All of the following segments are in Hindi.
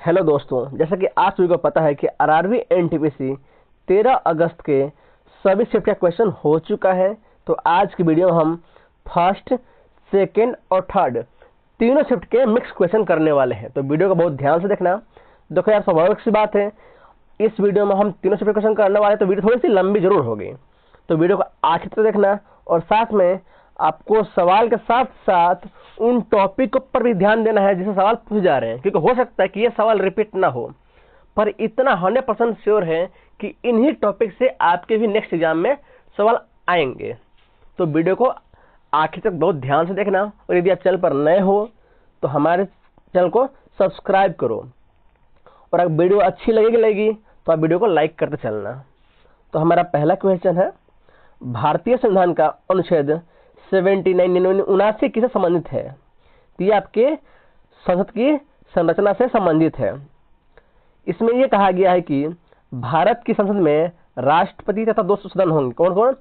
हेलो दोस्तों, जैसा कि आप सभी को पता है कि आरआरबी एनटीपीसी 13 अगस्त के सभी शिफ्ट का क्वेश्चन हो चुका है। तो आज की वीडियो में हम फर्स्ट, सेकंड और थर्ड तीनों शिफ्ट के मिक्स क्वेश्चन करने वाले हैं। तो वीडियो को बहुत ध्यान से देखना। देखो यार, स्वाभाविक सी बात है, इस वीडियो में हम तीनों शिफ्ट क्वेश्चन करने वाले, तो वीडियो थोड़ी सी लंबी जरूर होगी। तो वीडियो को आखिर तक देखना और साथ में आपको सवाल के साथ साथ उन टॉपिक पर भी ध्यान देना है जिसे सवाल पूछे जा रहे हैं, क्योंकि हो सकता है कि ये सवाल रिपीट ना हो, पर इतना 100% श्योर है कि इन्हीं टॉपिक से आपके भी नेक्स्ट एग्जाम में सवाल आएंगे। तो वीडियो को आखिर तक बहुत ध्यान से देखना और यदि आप चैनल पर नए हो तो हमारे चैनल को सब्सक्राइब करो और अगर वीडियो अच्छी लगेगी तो आप वीडियो को लाइक करते चलना। तो हमारा पहला क्वेश्चन है, भारतीय संविधान का अनुच्छेद 79 किससे संबंधित है? तो ये आपके संसद की संरचना से संबंधित है। इसमें यह कहा गया है कि भारत की संसद में राष्ट्रपति तथा 2 सदन होंगे। कौन कौन?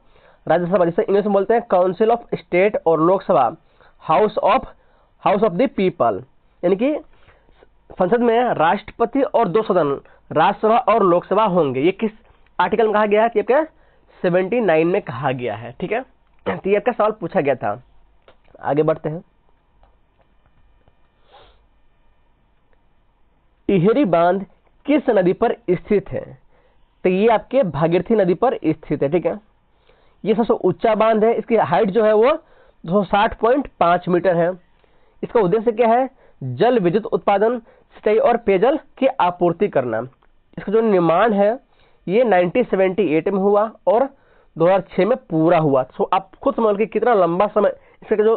राज्यसभा, जिसे इंग्लिश में बोलते हैं काउंसिल ऑफ स्टेट, और Lok Sabha house of the people. यानी कि संसद में राष्ट्रपति और 2 सदन राज्यसभा और लोकसभा होंगे। ये किस आर्टिकल में कहा गया है? कि आपके 79 में कहा गया है। ठीक है, तो ये का सवाल पूछा गया था। आगे बढ़ते हैं। टिहरी बांध किस नदी पर स्थित है? तो ये आपके भागीरथी नदी पर स्थित है। ठीक है, ये सबसे ऊंचा बांध है। इसकी हाइट जो है वो 260.5 मीटर है। इसका उद्देश्य क्या है? जल विद्युत उत्पादन, सिंचाई और पेयजल की आपूर्ति करना। इसका जो निर्माण है ये 1978 में हुआ और 2006 में पूरा हुआ। तो आप खुद समझ कि कितना लंबा समय इसके जो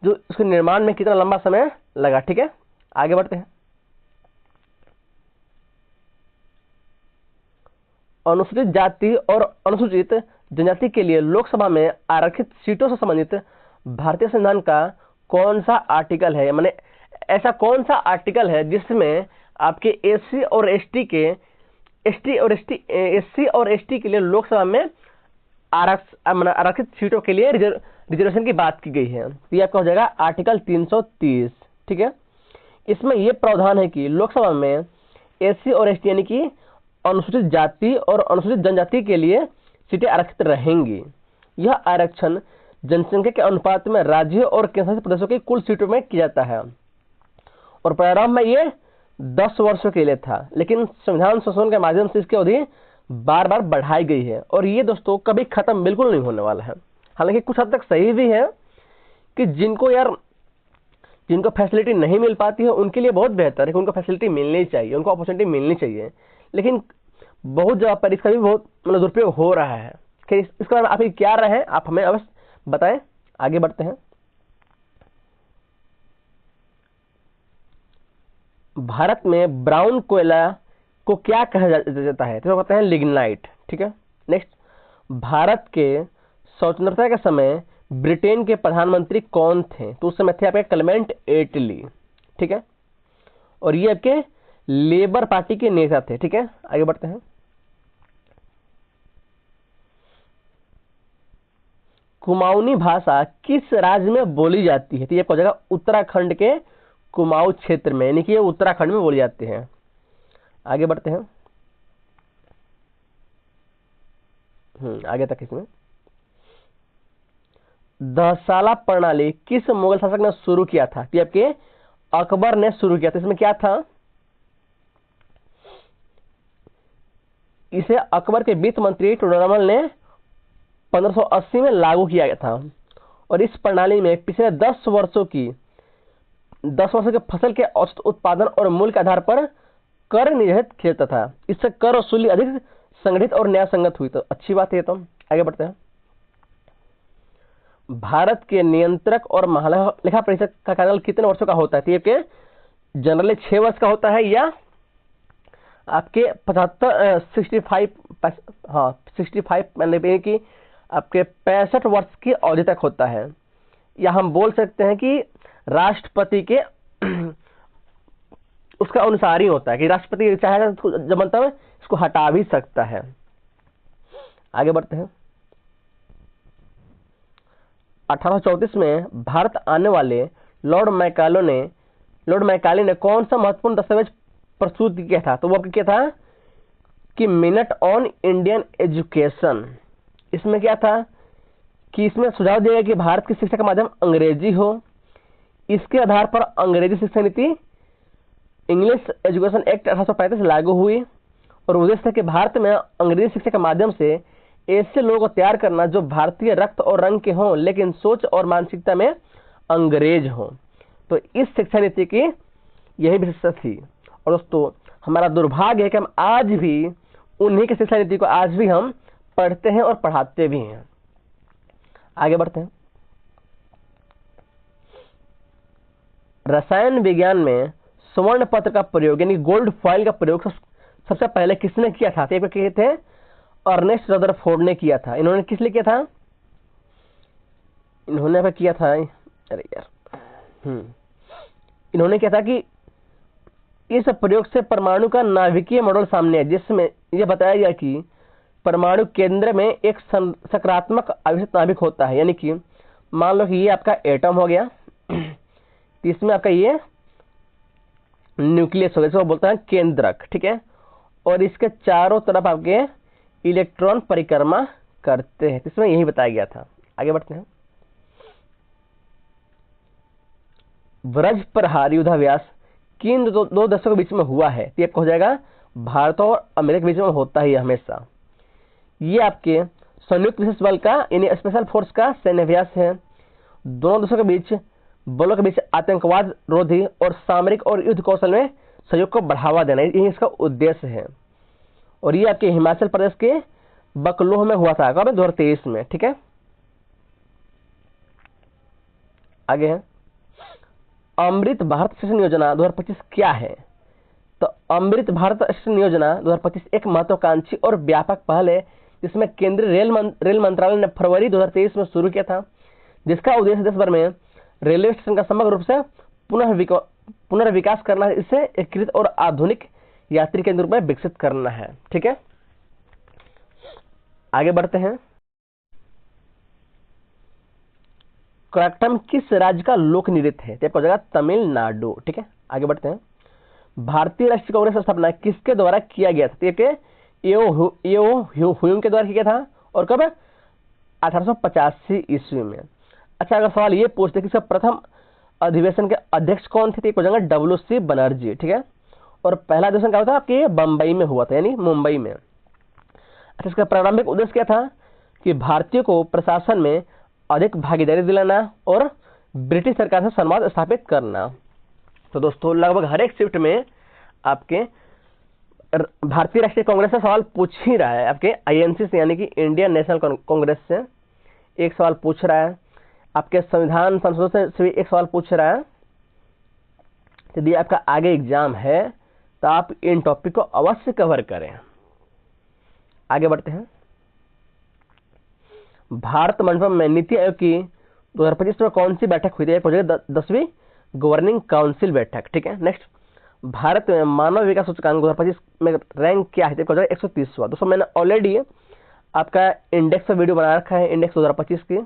इसके निर्माण में कितना लंबा समय लगा। ठीक है, आगे बढ़ते हैं। अनुसूचित जाति और अनुसूचित जनजाति के लिए लोकसभा में आरक्षित सीटों से संबंधित भारतीय संविधान का कौन सा आर्टिकल है? माने ऐसा कौन सा आर्टिकल है जिसमें आपके एससी और एसटी के लिए लोकसभा में आरक्षित सीटों के लिए रिजर्वेशन की बात की गई है? तो ये आपका हो जाएगा आर्टिकल 330। ठीक है, इसमें यह प्रावधान है कि लोकसभा में एससी और एसटी यानी कि अनुसूचित जाति और अनुसूचित जनजाति के लिए सीटें आरक्षित रहेंगी। यह आरक्षण जनसंख्या के अनुपात में राज्यों और केंद्रशासित प्रदेशों की कुल सीटों में किया जाता है और प्रारंभ में ये 10 वर्षों के लिए था, लेकिन संविधान संशोधन के माध्यम से इसकी अवधि बार बार बढ़ाई गई है और ये दोस्तों कभी खत्म बिल्कुल नहीं होने वाला है। हालांकि कुछ हद तक सही भी है कि जिनको फैसिलिटी नहीं मिल पाती है उनके लिए बहुत बेहतर है कि उनको फैसिलिटी मिलनी चाहिए, उनको अपॉर्चुनिटी मिलनी चाहिए, लेकिन बहुत जगह पर इसका भी बहुत दुरुपयोग हो रहा है। इसका आप क्या रहे आप हमें अवश्य बताएं। आगे बढ़ते हैं। भारत में ब्राउन कोयला को क्या कहा जाता है? तो कहते हैं लिग्नाइट। ठीक है, नेक्स्ट, भारत के स्वतंत्रता के समय ब्रिटेन के प्रधानमंत्री कौन थे? तो उस समय थे आपके क्लेमेंट एटली। ठीक है, और ये आपके लेबर पार्टी के नेता थे। ठीक है, आगे बढ़ते हैं। कुमाऊनी भाषा किस राज्य में बोली जाती है? तो ये आपको हो जाएगा उत्तराखंड के कुमाऊं क्षेत्र में, यानी कि ये उत्तराखंड में बोली जाती है। आगे बढ़ते हैं। आगे तक इसमें दहसाला प्रणाली किस मुगल शासक ने शुरू किया था? तो आपके अकबर ने शुरू किया था। इसमें क्या था? इसे अकबर के वित्त मंत्री टोडरमल ने 1580 में लागू किया गया था और इस प्रणाली में पिछले 10 वर्षों के फसल के औसत उत्पादन और मूल्य के आधार पर कर निर्धारित किया जाता था। इससे कर वसूली अधिक संगठित और न्याय संगत हुई। तो अच्छी बात है। तो आगे बढ़ते हैं। भारत के नियंत्रक और महालेखा परीक्षक का कार्यकाल कितने वर्षों का होता है? तो ये जनरली 6 वर्ष का होता है या आपके 65 मतलब कि आपके 65 वर्ष की अवधि तक होता है, या हम बोल सकते हैं कि राष्ट्रपति के उसका अनुसार ही होता है कि राष्ट्रपति चाहेगा जब मतलब इसको हटा भी सकता है। आगे बढ़ते हैं। 1834 में भारत आने वाले लॉर्ड मैकाले ने कौन सा महत्वपूर्ण दस्तावेज प्रस्तुत किया था। तो वो आपका क्या था कि मिनट ऑन इंडियन एजुकेशन। इसमें क्या था कि इसमें सुझाव दिया गया कि भारत की शिक्षा का माध्यम अंग्रेजी हो। इसके आधार पर अंग्रेजी शिक्षा नीति इंग्लिश एजुकेशन एक्ट 1835 लागू हुई और उद्देश्य है कि भारत में अंग्रेजी शिक्षा के माध्यम से ऐसे लोगों को तैयार करना जो भारतीय रक्त और रंग के हों लेकिन सोच और मानसिकता में अंग्रेज हों। तो इस शिक्षा नीति की यही विशेषता थी। और दोस्तों हमारा दुर्भाग्य है कि हम आज भी उन्हीं की शिक्षा नीति को आज भी हम पढ़ते हैं और पढ़ाते भी हैं। आगे बढ़ते हैं। रसायन विज्ञान में स्वर्ण पत्र का प्रयोग यानी गोल्ड फॉइल का प्रयोग सबसे पहले किसने किया था? तो किए थे अर्नेस्ट रदरफोर्ड ने किया था। इन्होंने किस लिए किया था? इन्होंने किया था अरे यार इन्होंने किया था कि इस प्रयोग से परमाणु का नाभिकीय मॉडल सामने है, जिसमें यह बताया गया कि परमाणु केंद्र में एक सकारात्मक आवेशित नाभिक होता है। यानी कि मान लो कि ये आपका एटम हो गया, इसमें आपका ये न्यूक्लियस हो गया, जिसको बोलते हैं केंद्रक, ठीक है। और इसके चारों तरफ आपके इलेक्ट्रॉन परिक्रमा करते हैं। इसमें यही बताया गया था। आगे बढ़ते हैं। ब्रज प्रहार युद्धाभ्यास किन दो देशों के बीच में हुआ है? तो ये हो जाएगा भारत और अमेरिका के बीच में होता है हमेशा। ये आपके संयुक्त विशेष बल का यानी स्पेशल फोर्स का सैन्य अभ्यास है। दोनों देशों के बीच बलों के बीच आतंकवाद रोधी और सामरिक और युद्ध कौशल में सहयोग को बढ़ावा देना, यही इसका उद्देश्य है। और ये आपके हिमाचल प्रदेश के बकलोह में हुआ था कब? 2023 में, ठीक है। आगे है अमृत भारत स्टेशन योजना 2025 क्या है? तो अमृत भारत स्टेशन योजना 2025 एक महत्वाकांक्षी और व्यापक पहल है जिसमें केंद्रीय रेल मंत्रालय ने फरवरी 2023 में शुरू किया था, जिसका उद्देश्य देश भर में रेलवे स्टेशन का समग्र रूप से पुनर्विकास करना है। इसे एकीकृत और आधुनिक यात्री केंद्र रूप में विकसित करना है, ठीक है। आगे बढ़ते हैं। कराक्टम किस राज्य का लोक नृत्य है? तो हो जाएगा तमिलनाडु, ठीक है। आगे बढ़ते हैं। भारतीय राष्ट्रीय कांग्रेस की स्थापना किसके द्वारा किया गया था? एओ ह्यूम के द्वारा किया था। और कब? 1885 ईस्वी में। अच्छा, अगर सवाल ये पूछते कि इसका प्रथम अधिवेशन के अध्यक्ष कौन थे? तो हो जाएगा WC बनर्जी, ठीक है। और पहला अधिवेशन क्या होता कि बंबई में हुआ था, यानी मुंबई में। अच्छा, इसका प्रारंभिक उद्देश्य क्या था कि भारतीयों को प्रशासन में अधिक भागीदारी दिलाना और ब्रिटिश सरकार से संवाद स्थापित करना। तो दोस्तों लगभग हर एक शिफ्ट में आपके भारतीय राष्ट्रीय कांग्रेस से सवाल पूछ ही रहा है। आपके INC से यानी कि इंडियन नेशनल कांग्रेस से एक सवाल पूछ रहा है, आपके संविधान संशोधन से भी एक सवाल पूछ रहा है। यदि आपका आगे एग्जाम है तो आप इन टॉपिक को अवश्य कवर करें। आगे बढ़ते हैं। भारत मंडपम में नीति आयोग की 2025 में कौन सी बैठक हुई थी? एक हो जाएगी 10वीं गवर्निंग काउंसिल बैठक, ठीक है। नेक्स्ट, भारत में मानव विकास सूचकांक 2025 में रैंक क्या है? हो जाएगा 130वां। दोस्तों मैंने ऑलरेडी आपका इंडेक्स पर वीडियो बना रखा है, इंडेक्स 2025 की।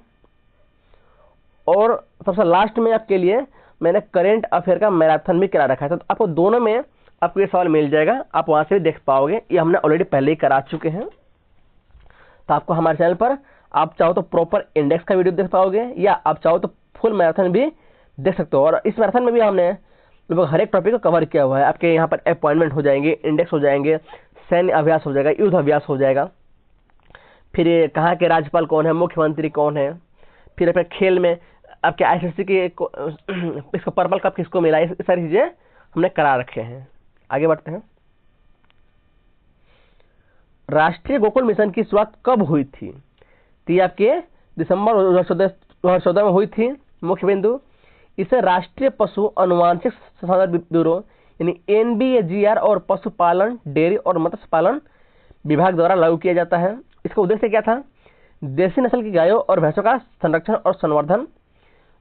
और सबसे लास्ट में आपके लिए मैंने करेंट अफेयर का मैराथन भी करा रखा है, तो आपको दोनों में आपको ये सवाल मिल जाएगा, आप वहां से भी देख पाओगे। ये हमने ऑलरेडी पहले ही करा चुके हैं। तो आपको हमारे चैनल पर आप चाहो तो प्रॉपर इंडेक्स का वीडियो देख पाओगे, या आप चाहो तो फुल मैराथन भी देख सकते हो। और इस मैराथन में भी हमने लगभग हर एक टॉपिक को कवर किया हुआ है। आपके यहाँ पर अपॉइंटमेंट हो जाएंगे, इंडेक्स हो जाएंगे, सैन्य अभ्यास हो जाएगा, युद्ध अभ्यास हो जाएगा, फिर ये कहाँ के राज्यपाल कौन है, मुख्यमंत्री कौन है, फिर अपने खेल में आपके ICC की इसको पर्पल कप किसको मिला, इस सारी चीजें हमने करा रखे हैं। आगे बढ़ते हैं। राष्ट्रीय गोकुल मिशन की शुरुआत कब हुई थी? तो ये आपके दिसंबर 2014 में हुई थी। मुख्य बिंदु, इसे राष्ट्रीय पशु अनुवांशिक संसाधन ब्यूरो यानी NBAGR और पशुपालन, डेयरी और मत्स्य पालन विभाग द्वारा लागू किया जाता है। इसका उद्देश्य क्या था? देसी नस्ल की गायों और भैंसों का संरक्षण और संवर्धन,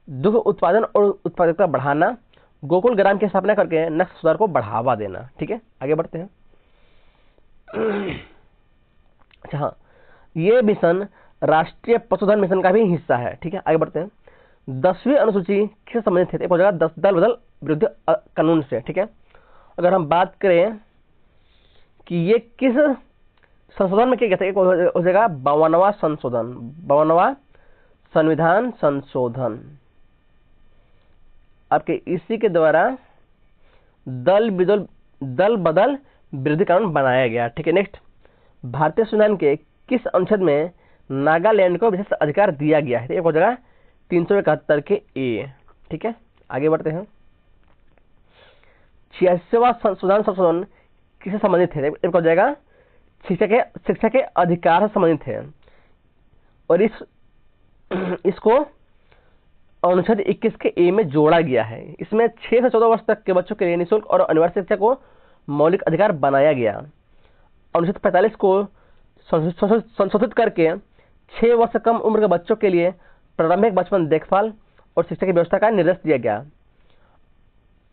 दुग्ध उत्पादन और उत्पादकता बढ़ाना, गोकुल ग्राम की स्थापना करके नस्ल सुधार को बढ़ावा देना, ठीक है। आगे बढ़ते हैं। अच्छा हाँ, ये मिशन राष्ट्रीय पशुधन मिशन का भी हिस्सा है, ठीक है। आगे बढ़ते हैं। 10वीं अनुसूची किससे संबंधित है? एक हो जाएगा 10 दल बदल विरुद्ध कानून से, ठीक है। अगर हम बात करें कि ये किस संशोधन में क्या कहते हैं, हो जाएगा 52वां संशोधन, 52वां संविधान संशोधन। आपके इसी के द्वारा दल बदल विरोधी कानून बनाया गया। ठीक है, नेक्स्ट, भारतीय संविधान के किस अनुच्छेद में नागालैंड को विशेष अधिकार दिया गया है? एक हो जाएगा 371 के ए। ठीक है, आगे बढ़ते हैं। 86वां संशोधन किससे संबंधित है? एक हो जाएगा शिक्षा के अधिकार से संबंधित है, और इसको अनुच्छेद 21 के ए में जोड़ा गया है। इसमें 6 से 14 वर्ष तक के बच्चों के लिए निःशुल्क और अनिवार्य शिक्षा को मौलिक अधिकार बनाया गया। अनुच्छेद 45 को संशोधित करके 6 वर्ष से कम उम्र के बच्चों के लिए प्रारंभिक बचपन देखभाल और शिक्षा की व्यवस्था का निर्देश दिया गया।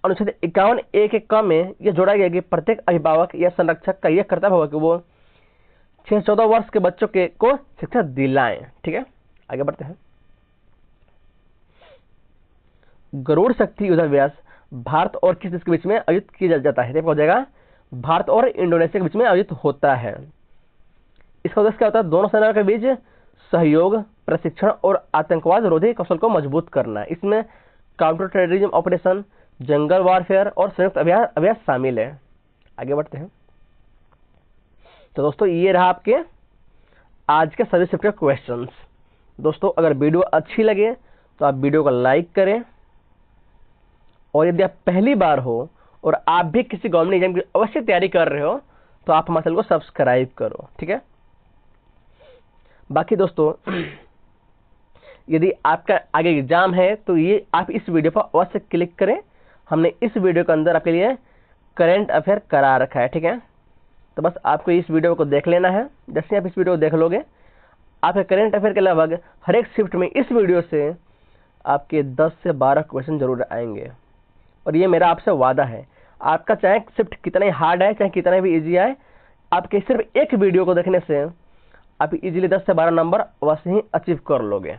अनुच्छेद 51 ए के क में यह जोड़ा गया कि प्रत्येक अभिभावक या संरक्षक का यह कर्तव्य होगा कि वो 6 से 14 वर्ष के बच्चों को शिक्षा दिलाएं। ठीक है, आगे बढ़ते हैं। गरुड़ शक्ति युद्धाभ्यास भारत और किस देश के बीच में आयोजित किया जाता है? हो जाएगा भारत और इंडोनेशिया के बीच में आयोजित होता है। इसका उद्देश्य क्या होता है? दोनों सेनाओं के बीच सहयोग, प्रशिक्षण और आतंकवाद रोधी कौशल को मजबूत करना। इसमें काउंटर टेररिज्म ऑपरेशन, जंगल वॉरफेयर और संयुक्त अभ्यास शामिल है। आगे बढ़ते हैं। तो दोस्तों, ये रहा आपके आज के सभी शिफ्ट के क्वेश्चंस। दोस्तों, अगर वीडियो अच्छी लगे तो आप वीडियो को लाइक करें, और यदि आप पहली बार हो और आप भी किसी गवर्नमेंट एग्जाम की अवश्य तैयारी कर रहे हो तो आप हमारे चैनल को सब्सक्राइब करो। ठीक है, बाकी दोस्तों, यदि आपका आगे एग्जाम है तो ये आप इस वीडियो पर अवश्य क्लिक करें। हमने इस वीडियो के अंदर आपके लिए करंट अफेयर करा रखा है। ठीक है, तो बस आपको इस वीडियो को देख लेना है। जैसे आप इस वीडियो को देख लोगे, आपके करंट अफेयर के लगभग हर एक शिफ्ट में इस वीडियो से आपके 10 से 12 क्वेश्चन जरूर आएंगे, और ये मेरा आपसे वादा है। आपका चाहे शिफ्ट कितना ही हार्ड है, चाहे कितना भी इजी आए, आपके सिर्फ एक वीडियो को देखने से आप इजीली 10 से 12 नंबर अवश्य ही अचीव कर लोगे।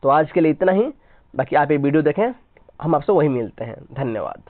तो आज के लिए इतना ही, बाकी आप ये वीडियो देखें, हम आपसे वही मिलते हैं। धन्यवाद।